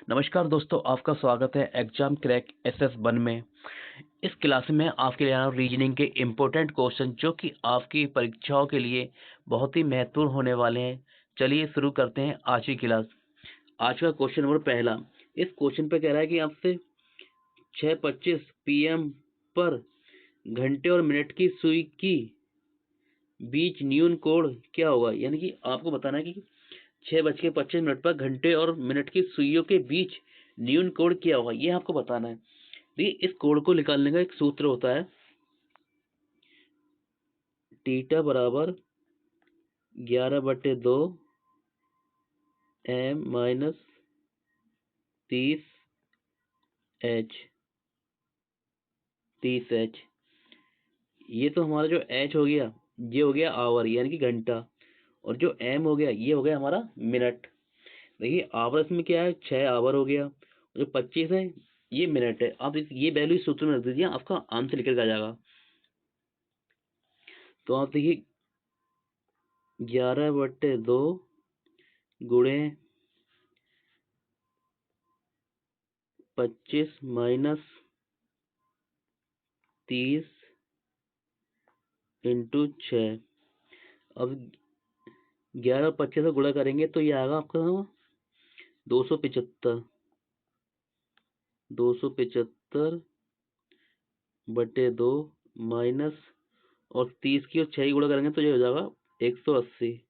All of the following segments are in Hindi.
नमस्कार दोस्तों, आपका स्वागत है एग्जाम क्रैक SS1 में। इस क्लास में आपके लिए रीजनिंग के इम्पोर्टेंट क्वेश्चन जो कि आपकी परीक्षाओं के लिए बहुत ही महत्वपूर्ण होने वाले हैं। चलिए शुरू करते हैं आज की क्लास। आज का क्वेश्चन नंबर पहला, इस क्वेश्चन पे कह रहा है कि आपसे 6:25 PM पर घंटे और मिनट की सुई की बीच न्यून कोण क्या होगा। यानी कि आपको बताना है कि 6:25 पर घंटे और मिनट की सुइयों के बीच न्यून कोण क्या होगा, ये आपको बताना है। देखिए, इस कोण को निकालने का एक सूत्र होता है, थीटा बराबर 11/2 M माइनस 30H। ये तो हमारा जो H हो गया, ये हो गया आवर यानी कि घंटा, और जो M हो गया ये हो गया हमारा मिनट। देखिए, आवर इसमें क्या है, 6 आवर हो गया, जो 25 है ये मिनट है। आप ये वैल्यू सूत्र में रख दीजिए, आपका आंसर निकल के आ जाएगा। तो आप देखिए 11/2 गुणे 25 माइनस 30 इंटू 6। अब 11 और 25 से गुणा करेंगे तो ये आएगा आपका 275। 275/2 माइनस और 30 की और 6 की गुणा करेंगे तो ये हो जाएगा 180।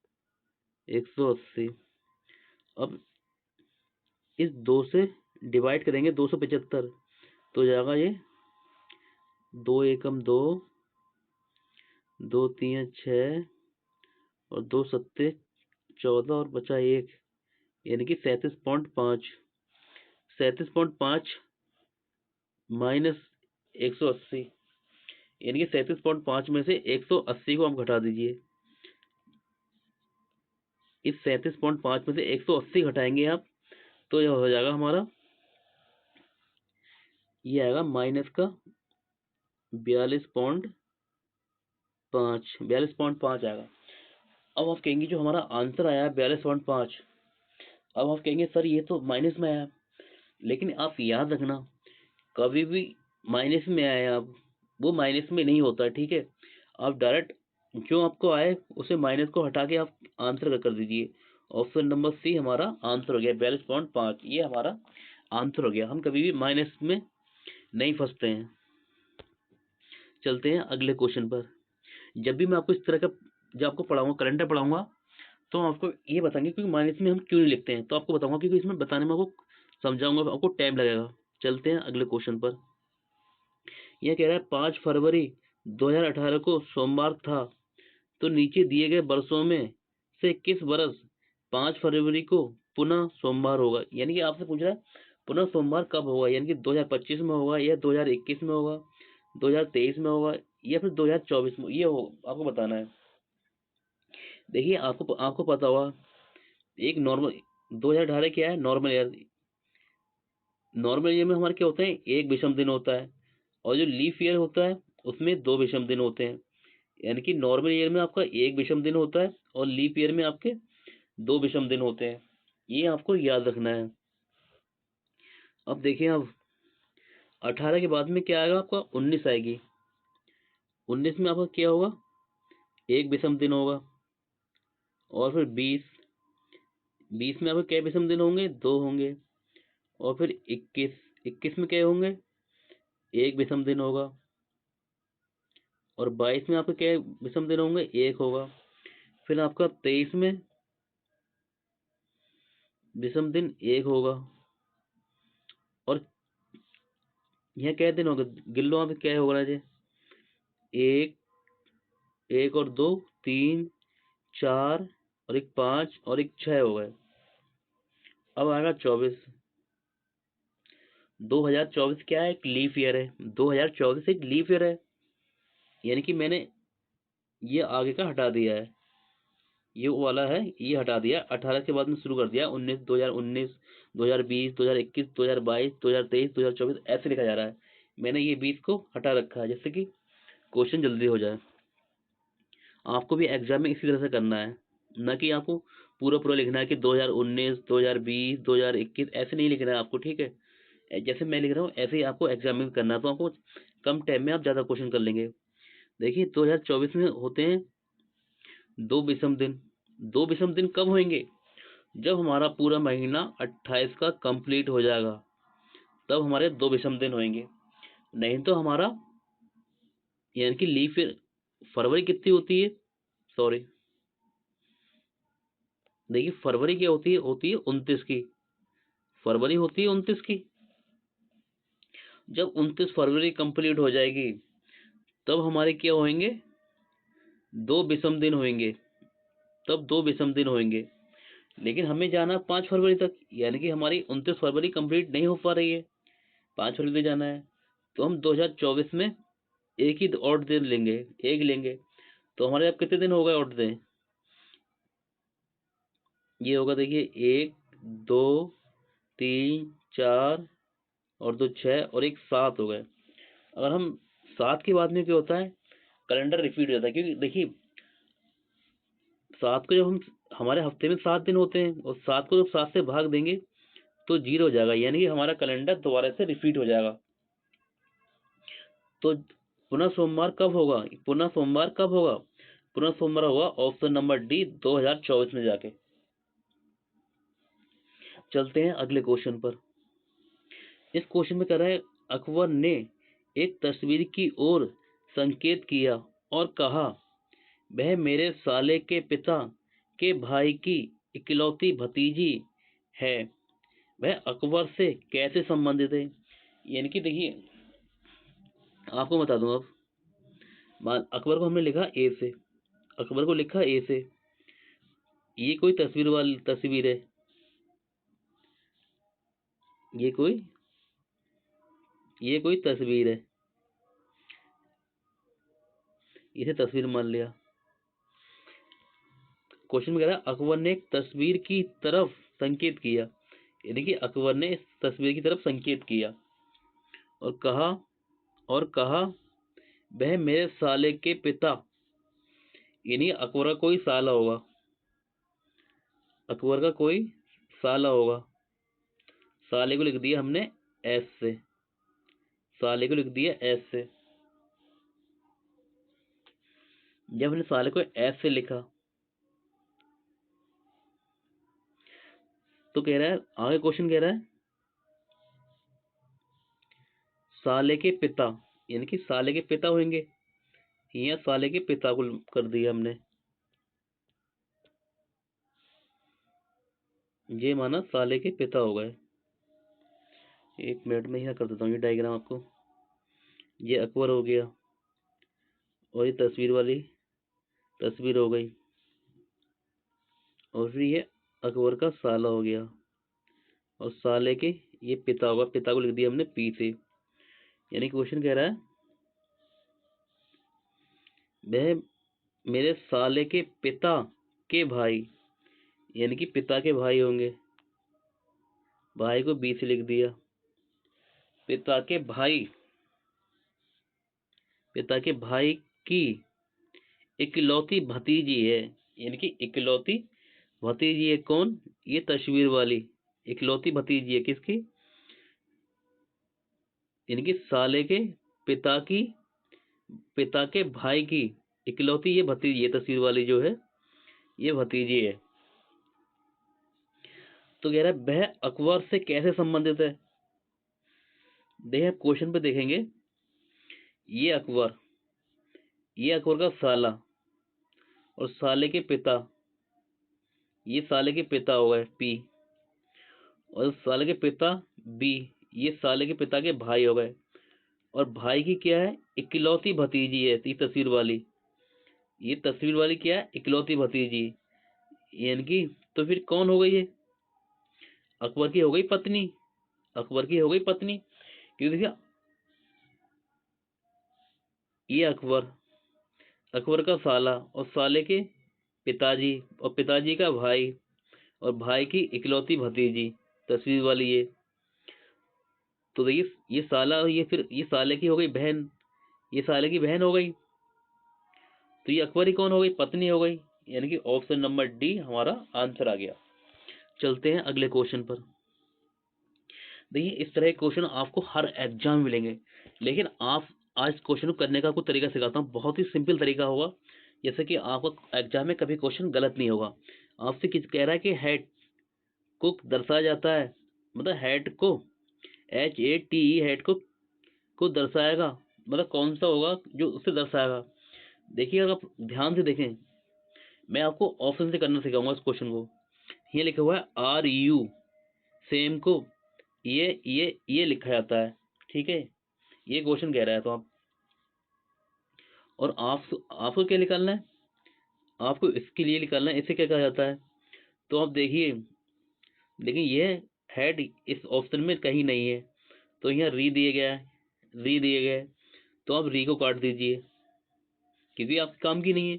180। अब इस 2 से डिवाइड करेंगे 275, तो हो जाएगा ये 2 एकम 2, 2 3 6 और 2 सत्ते 14 और बचा 1, यानी कि 37.5। 37.5 माइनस 180, यानी कि 37.5 में से 180 को हम घटा दीजिए। इस 37.5 में से 180 घटाएंगे आप, तो यह हो जाएगा हमारा, ये आएगा माइनस का 42.5 आएगा। अब आप कहेंगे जो हमारा आंसर आया है 42.5, अब आप कहेंगे सर ये तो माइनस में आया, लेकिन आप याद रखना कभी भी माइनस में आए आप, वो माइनस में नहीं होता है, ठीक है। आप डायरेक्ट जो आपको आए उसे माइनस को हटा के आप आंसर कर दीजिए। ऑप्शन नंबर सी हमारा आंसर हो गया 42.5, ये हमारा आंसर हो गया। हम कभी भी माइनस में नहीं फंसते हैं। चलते हैं अगले क्वेश्चन पर। जब भी मैं आपको इस तरह का जब आपको पढ़ाऊंगा, करंट पढ़ाऊंगा, तो आपको ये बताएंगे क्योंकि माइनस में हम क्यों नहीं लिखते हैं, तो आपको बताऊंगा क्योंकि इसमें बताने में आपको समझाऊंगा, आपको टाइम लगेगा। चलते हैं अगले क्वेश्चन पर। यह कह रहा है 5 फरवरी 2018 को सोमवार था, तो नीचे दिए गए वर्षों में से किस वर्ष 5 फरवरी को पुनः सोमवार होगा। यानी कि आपसे पूछ रहा है पुनः सोमवार कब होगा, यानी कि 2025 में होगा या 2021 में होगा, 2023 में होगा या फिर 2024 में, ये हो आपको बताना है। देखिए, आपको आपको पता होगा, एक नॉर्मल 2018 क्या है, नॉर्मल ईयर। नॉर्मल ईयर में हमारे क्या होते हैं, एक विषम दिन होता है, और जो लीफ ईयर होता है उसमें 2 विषम दिन होते हैं। यानी कि नॉर्मल ईयर में आपका एक विषम दिन होता है और लीप ईयर में आपके 2 विषम दिन होते हैं, ये आपको याद रखना है। अब देखिए, अब 18 के बाद में क्या आएगा, आपका 19 आएगी। 19 में आपका क्या होगा, एक विषम दिन होगा, और फिर 20 में आपके क्या विषम दिन होंगे, 2 होंगे, और फिर 21 में क्या होंगे, एक विषम दिन होगा, और 22 में आपके क्या विषम दिन होंगे, एक होगा। फिर आपका 23 में विषम दिन एक होगा, और यह क्या दिन होगा, गिल्लो वहां पे क्या होगा जी, एक, एक और 2 3 4 और एक 5 और एक 6 हो गए। अब आएगा 24। 2024 क्या है, एक लीफ ईयर है। 2024 एक लीफ ईयर है, यानी कि मैंने ये आगे का हटा दिया है, ये वो वाला है ये हटा दिया, 18 के बाद में शुरू कर दिया, 19 2019 2020 2021 2022 2023 2024 ऐसे लिखा जा रहा है। मैंने ये 20 को हटा रखा है जिससे कि क्वेश्चन जल्दी हो जाए। आपको भी एग्जाम में इसी तरह से करना है, न कि आपको पूरा पूरा लिखना है कि 2019, 2020, 2021 ऐसे नहीं लिखना है आपको, ठीक है। जैसे मैं लिख रहा हूँ ऐसे ही आपको एग्जाम में करना है, तो आपको कम टाइम में आप ज़्यादा क्वेश्चन कर लेंगे। देखिए 2024 में होते हैं 2 विषम दिन। 2 विषम दिन कब होंगे? जब हमारा पूरा महीना 28 का कंप्लीट हो जाएगा, तब हमारे 2 विषम दिन होंगे। नहीं तो हमारा यानी कि लीप ईयर फरवरी कितनी होती है, सॉरी देखिए फरवरी क्या होती है 29 की। फरवरी होती है 29 की। जब 29 फरवरी कंप्लीट हो जाएगी, तब हमारे क्या होंगे? 2 विषम दिन होंगे। तब 2 विषम दिन होंगे। लेकिन हमें जाना 5 फरवरी तक, यानी कि हमारी 29 फरवरी कंप्लीट नहीं हो पा रही है, 5 फरवरी तक जाना है। तो हम 2024 में एक ही और दिन लेंगे, एक लेंगे। तो हमारे अब कितने दिन हो गए और दिन? ये होगा देखिए 1, 2, 3, 4 और 2 6 और 1 7 हो गए। अगर हम 7 के बाद में क्या होता है, कैलेंडर रिपीट हो जाता है, क्योंकि देखिए 7 को जब हम हमारे हफ्ते में 7 दिन होते हैं और 7 को जब 7 से भाग देंगे तो 0 हो जाएगा, यानी कि हमारा कैलेंडर दोबारा से रिपीट हो जाएगा। तो पुनः सोमवार कब होगा? पुनः सोमवार कब होगा? पुनः सोमवार होगा ऑप्शन नंबर डी 2024 में जाके। चलते हैं अगले क्वेश्चन पर। इस क्वेश्चन में कह रहा है अकबर ने एक तस्वीर की ओर संकेत किया और कहा वह मेरे साले के पिता के भाई की इकलौती भतीजी है, वह अकबर से कैसे संबंधित है? यानी कि देखिए आपको बता दूं, अब अकबर को हमने लिखा ए से, अकबर को लिखा ए से, ये कोई तस्वीर वाली तस्वीर है, ये कोई तस्वीर है, इसे तस्वीर मान लिया। क्वेश्चन में कह रहा है अकबर ने एक तस्वीर की तरफ संकेत किया, यानी कि अकबर ने इस तस्वीर की तरफ संकेत किया और कहा वह मेरे साले के पिता, यानी अकबर का कोई साला होगा, अकबर का कोई साला होगा। साले को लिख दिया हमने एस से, साले को लिख दिया एस से। जब हमने साले को एस से लिखा तो कह रहा है आगे क्वेश्चन कह रहा है साले के पिता, यानी कि साले के पिता होंगे, या साले के पिता को कर दिया हमने, ये माना साले के पिता हो गए। 1 मिनट में ही कर देता हूँ ये डायग्राम आपको। ये अकबर हो गया और ये तस्वीर वाली तस्वीर हो गई, और फिर ये अकबर का साला हो गया, और साले के ये पिता होगा, पिता को लिख दिया हमने पी से। यानी क्वेश्चन कह रहा है वह मेरे साले के पिता के भाई, यानी कि पिता के भाई होंगे, भाई को बी से लिख दिया, पिता के भाई, पिता के भाई की इकलौती भतीजी है, यानी कि इकलौती भतीजी है कौन? ये तस्वीर वाली इकलौती भतीजी है किसकी? यानी कि साले के पिता की, पिता के भाई की इकलौती ये भतीजी है, तस्वीर वाली जो है ये भतीजी है। तो कह रहा है वह अकबर से कैसे संबंधित है? देखिए क्वेश्चन पे देखेंगे, ये अकबर, ये अकबर का साला और साले के पिता, ये साले के पिता हो गए पी, और साले के पिता बी, ये साले के पिता के भाई हो गए, और भाई की क्या है? इकलौती भतीजी है, ये तस्वीर वाली, ये तस्वीर वाली क्या है? इकलौती भतीजी, यानी कि तो फिर कौन हो गई है? अकबर की हो गई पत्नी, अकबर की हो गई पत्नी, क्योंकि देखिए ये अकबर, अकबर का साला और साले के पिताजी और पिताजी का भाई और भाई की इकलौती भतीजी, तस्वीर वाली ये। तो देखिए ये साला और ये फिर ये साले की हो गई बहन, ये साले की बहन हो गई, तो ये अकबर ही कौन हो गई? पत्नी हो गई, यानी कि ऑप्शन नंबर डी हमारा आंसर आ गया। चलते हैं अगले क्वेश्चन पर। देखिए इस तरह के क्वेश्चन आपको हर एग्जाम में मिलेंगे, लेकिन आप आज क्वेश्चन को करने का कुछ तरीका सिखाता हूँ, बहुत ही सिंपल तरीका होगा, जैसे कि आपका एग्जाम में कभी क्वेश्चन गलत नहीं होगा। आपसे किस कह रहा है कि हेड को दर्शाया जाता है, मतलब हेड को HATE हेड को दर्शाएगा, मतलब कौन सा होगा जो उससे दर्शाएगा। देखिए अगर आप ध्यान से देखें, मैं आपको ऑप्शन से करना सिखाऊंगा इस क्वेश्चन को। ये लिखा हुआ है RU, सेम को ये लिखा जाता है, ठीक है, ये क्वेश्चन कह रहा है। तो आप और आपको क्या निकालना है, आपको इसके लिए निकालना है, इसे क्या कहा जाता है। तो आप देखिए, लेकिन ये हेड इस ऑप्शन में कहीं नहीं है, तो यहाँ री दिए गया है, री दिए गए, तो आप री को काट दीजिए क्योंकि आपके काम की नहीं है।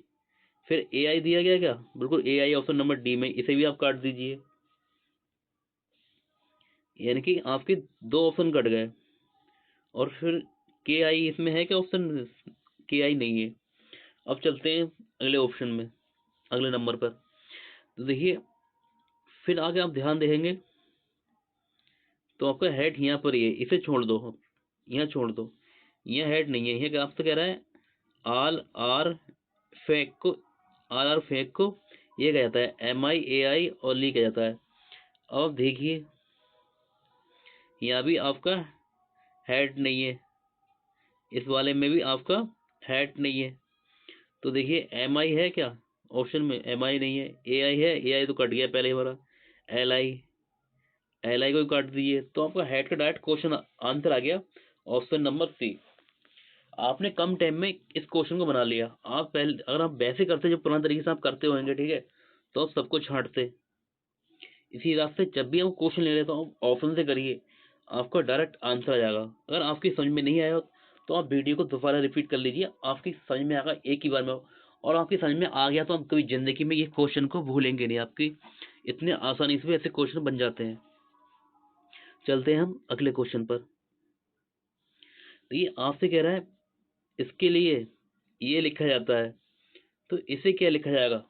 फिर AI दिया गया क्या, बिल्कुल AI ऑप्शन नंबर डी में, इसे भी आप काट दीजिए, यानी कि आपके दो ऑप्शन कट गए। और फिर KI इसमें है क्या ऑप्शन, KI नहीं है। अब चलते हैं अगले ऑप्शन में, अगले नंबर पर। तो देखिए फिर आगे आप ध्यान देखेंगे तो आपका हेड यहाँ पर ही है, इसे छोड़ दो, यहाँ छोड़ दो, यहाँ हेड नहीं है। यहाँ आपसे कह रहा है आल आर फेक को, RR फेक को ये कहा जाता है MIAI और ली कहा जाता है। अब आप देखिए यहाँ भी आपका हेड नहीं है, इस वाले में भी आपका हेड नहीं है। तो देखिए MI है क्या ऑप्शन में, MI नहीं है। AI है, AI तो कट गया पहले ही हमारा। LI को काट दीजिए, तो आपका हेड का डायरेक्ट क्वेश्चन आंसर आ गया, ऑप्शन नंबर सी। आपने कम टाइम में इस क्वेश्चन को बना लिया। आप पहले अगर आप वैसे करते जो पुराने तरीके से आप करते होंगे, ठीक है, तो आप सबको छांटते। इसी हिसाब से जब भी हम क्वेश्चन ले रहे तो आप ऑप्शन से करिए, आपका डायरेक्ट आंसर आ जाएगा। अगर आपकी समझ में नहीं आया तो आप वीडियो को दोबारा रिपीट कर लीजिए, आपकी समझ में आएगा एक ही बार में। और आपकी समझ में आ गया तो आप कभी जिंदगी में ये क्वेश्चन को भूलेंगे नहीं, आपकी इतने आसानी से भी ऐसे क्वेश्चन बन जाते हैं। चलते हैं हम अगले क्वेश्चन पर। तो ये आपसे कह रहा है इसके लिए ये लिखा जाता है, तो इसे क्या लिखा जाएगा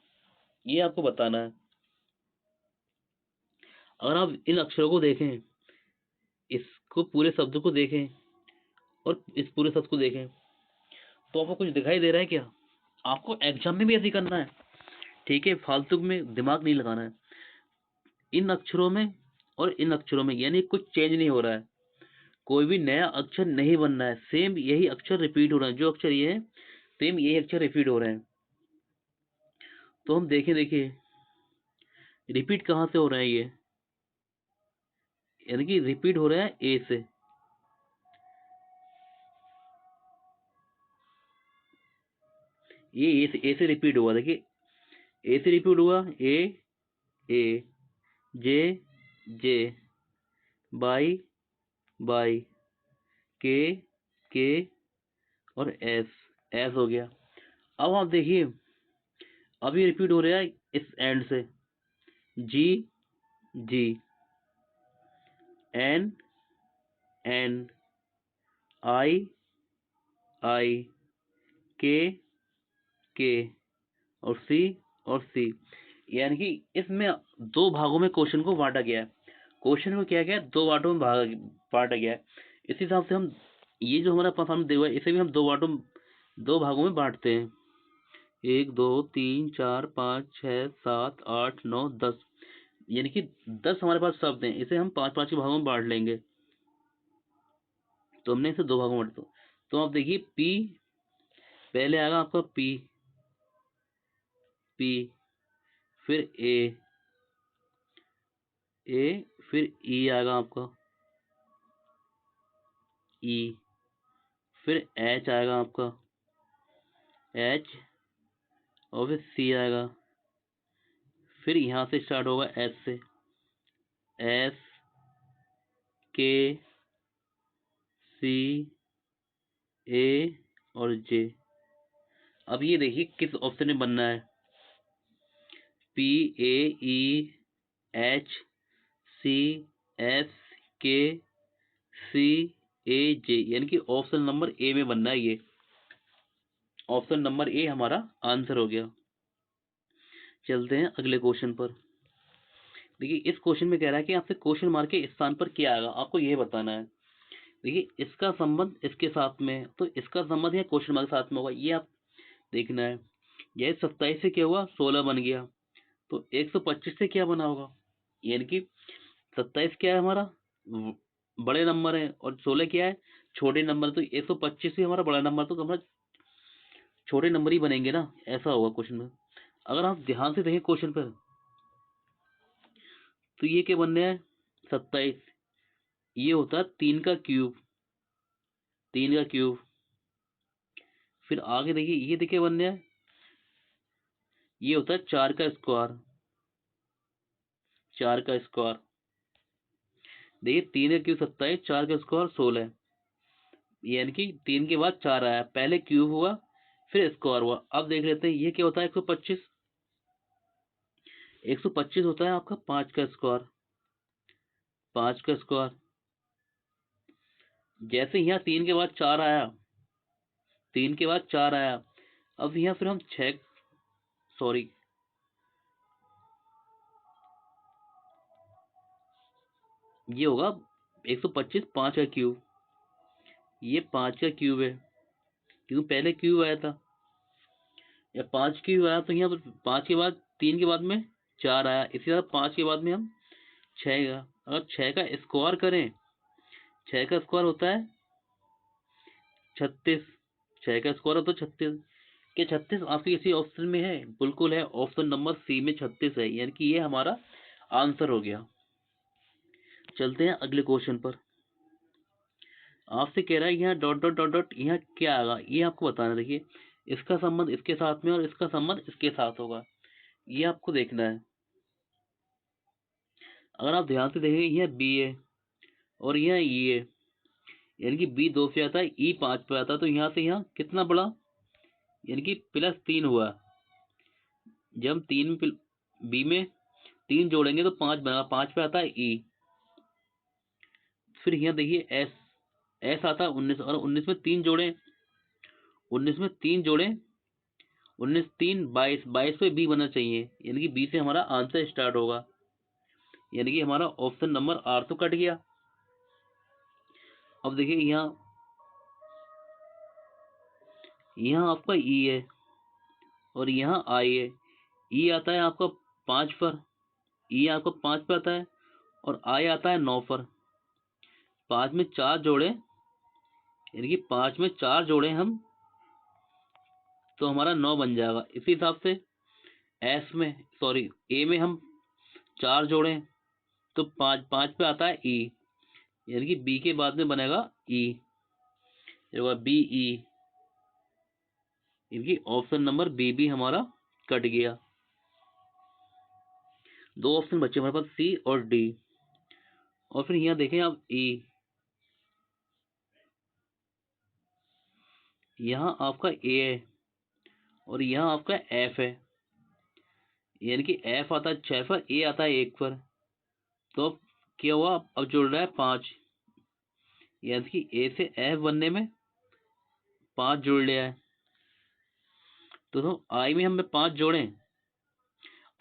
ये आपको बताना है। अगर आप इन अक्षरों को देखें, इसको पूरे शब्द को देखें और इस पूरे शब्द को देखें, तो आपको कुछ दिखाई दे रहा है क्या। आपको एग्जाम में भी ऐसे ही करना है, ठीक है, फालतू में दिमाग नहीं लगाना है। इन अक्षरों में और इन अक्षरों में यानी कुछ चेंज नहीं हो रहा है, कोई भी नया अक्षर नहीं बनना है, सेम यही अक्षर रिपीट हो रहा है। जो अक्षर ये है सेम यही अक्षर रिपीट हो रहे हैं। तो हम देखें, देखिए रिपीट कहाँ से हो रहा है, ये यानी कि रिपीट हो रहा है ए से। ये ए से रिपीट हुआ, देखिए ए से रिपीट हुआ, ए जे जे, बाई बाई, के और एस हो गया। अब आप देखिए अब ये रिपीट हो रहा है इस एंड से, जी जी, एन आई आई, के और सी, यानी कि इसमें दो भागों में क्वेश्चन को बांटा गया है। क्वेश्चन को क्या गया है, दो बांटों में बांटा गया है। इस हिसाब से हम ये जो हमारा सामने दिया हुआ है इसे भी हम दो भागों में बांटते हैं। 1 2 3 4 5 6 7 8 9 10, यानी कि 10 हमारे पास शब्द हैं, इसे हम 5 5 के भागों में बांट लेंगे। तो हमने इसे दो भागों में बांटा। तो आप देखिए पी पहले आएगा आपका पी, फिर ए, फिर ई आएगा आपका, ई, फिर एच आएगा आपका, एच, और फिर सी आएगा। फिर यहाँ से स्टार्ट होगा एस से, एस, के, सी, ए और जे। अब ये देखिए किस ऑप्शन में बनना है, PAEHCSKCAJ, यानी कि ऑप्शन नंबर ए में बनना है। ये ऑप्शन नंबर ए हमारा आंसर हो गया। चलते हैं अगले क्वेश्चन पर। देखिए इस क्वेश्चन में कह रहा है कि आपसे क्वेश्चन मार्क के स्थान पर क्या आएगा, आपको यह बताना है। देखिए इसका संबंध इसके साथ में, तो इसका संबंध है क्वेश्चन मार्क के साथ में होगा, ये आप देखना है। यह 27 से क्या हुआ, 16 बन गया, तो 125 से क्या बना होगा, यानी कि 27 क्या है हमारा बड़े नंबर है और 16 क्या है छोटे नंबर, तो 125 से हमारा बड़ा नंबर, तो हमारा छोटे नंबर ही बनेंगे ना, ऐसा होगा क्वेश्चन में। अगर आप ध्यान से देखें क्वेश्चन पर, तो ये क्या बनने है 27, ये होता है 3 का क्यूब, 3 का क्यूब। फिर आगे देखिए ये देखिए बनने है, ये होता है 4 का स्क्वायर, 4 का स्क्वायर। देखिए 3 का क्यूब 27, 4 का स्क्वायर 16, यानी कि 3 के बाद 4 आया, पहले क्यूब हुआ फिर स्क्वायर हुआ। अब देख लेते हैं ये क्या होता है 125, 125 होता है आपका 5 का स्क्वायर, 5 का स्क्वायर। जैसे यहाँ 3 के बाद 4 आया, 3 के बाद 4 आया, अब यहाँ फिर हम 6, सॉरी ये होगा 125 5 का क्यूब, ये 5 का क्यूब है क्योंकि पहले क्यूब आया था, या 5 क्यूब आया, तो यहाँ पर 5 के बाद 3 के बाद में 4 आया, इसी तरह 5 के बाद में हम 6 का, अगर 6 का स्क्वायर करें, 6 का स्क्वायर होता है 36, 6 का स्क्वायर होता है 36। क्या 36 आपके किसी ऑप्शन में है, बिल्कुल है, ऑप्शन नंबर सी में 36 है, यानी कि ये हमारा आंसर हो गया। चलते हैं अगले क्वेश्चन पर। आपसे कह रहा है यहाँ डॉट डॉट डॉट डॉट यहाँ क्या आएगा, ये आपको बताना। देखिए इसका संबंध इसके साथ में और इसका संबंध इसके साथ होगा, ये आपको देखना है। अगर आप ध्यान से देखेंगे यहाँ बी है और यहाँ ई है, यानी कि बी 2 पे आता है, ई 5 पे आता है, तो यहाँ से यहाँ कितना बड़ा, यानी कि +3 हुआ। जब हम बी में 3 जोड़ेंगे तो 5 बना, 5 पे आता है ई। फिर यहाँ देखिए एस, एस आता है 19, और 19 में 3 जोड़े, 19 में 3 जोड़े, 19 3 22, 22 पे बी बनना चाहिए, यानी कि बी से हमारा आंसर स्टार्ट होगा, यानी कि हमारा ऑप्शन नंबर आर तो कट गया। अब देखिए यहाँ आपका ई है और यहाँ आई है, ई आता है आपका 5 पर, ई आपका 5 पर आता है और आई आता है 9 पर। 5 में 4 जोड़े, यानी कि 5 में 4 जोड़े हम, तो हमारा 9 बन जाएगा। इसी हिसाब से एस में, सॉरी ए में हम 4 जोड़े, तो 5 5 पे आता है ई, यानी कि बी के बाद में बनेगा ई, बी ई, यानी ऑप्शन नंबर बी भी हमारा कट गया। 2 ऑप्शन बचे हमारे पास सी और डी। और फिर यहाँ देखें आप ई, यहाँ आपका ए है और यहाँ आपका एफ है, यानी कि एफ आता है 6 पर, ए आता है 1 पर, तो अब क्या हुआ, अब जुड़ रहा है 5, यानी कि ए से एफ बनने में 5 जुड़ लिया है। तो आई में हम 5 जोड़े,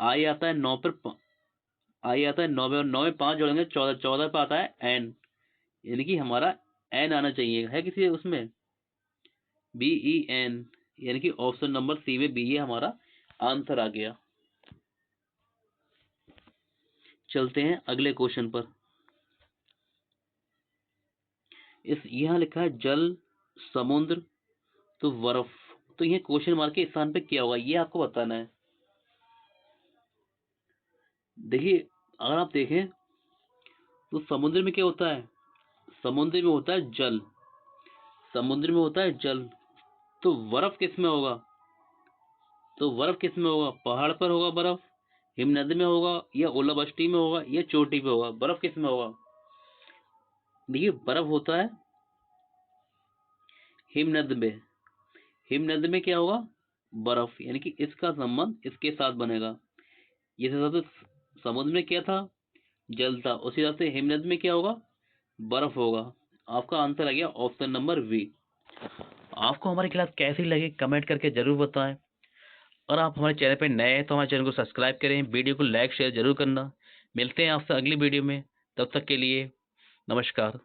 आई आता है 9 पर, आई आता है 9 पे, और 9 में 5 जोड़ेंगे 14, 14 पे आता है एन, यानी कि हमारा एन आना चाहिए, है किसी उसमें बी ई एन, यानी कि ऑप्शन नंबर सी में बी ये हमारा आंसर आ गया। चलते हैं अगले क्वेश्चन पर। इस यहाँ लिखा है जल, समुद्र, तो बर्फ, तो ये क्वेश्चन मार्क के स्थान पे क्या होगा, ये आपको बताना है। देखिए अगर आप देखें तो समुद्र में क्या होता है, समुद्र में होता है जल, समुद्र में होता है जल, तो बर्फ किस में होगा, तो बर्फ किस में होगा, पहाड़ पर होगा बर्फ, हिमनद में होगा, या ओलावृष्टि में होगा, या चोटी पे होगा, बर्फ किस में होगा। देखिए बर्फ होता है हिमनद में, हिमनद में क्या होगा बर्फ, यानी कि इसका संबंध इसके साथ बनेगा। जिस हिसाब से समुद्र में क्या था, जल था, उसी हिसाब से हिमनद में क्या होगा, बर्फ होगा। आपका आंसर आ गया ऑप्शन नंबर बी। आपको हमारी क्लास कैसी लगी कमेंट करके जरूर बताएं। और आप हमारे चैनल पे नए हैं तो हमारे चैनल को सब्सक्राइब करें, वीडियो को लाइक शेयर जरूर करना। मिलते हैं आपसे अगली वीडियो में, तब तक के लिए नमस्कार।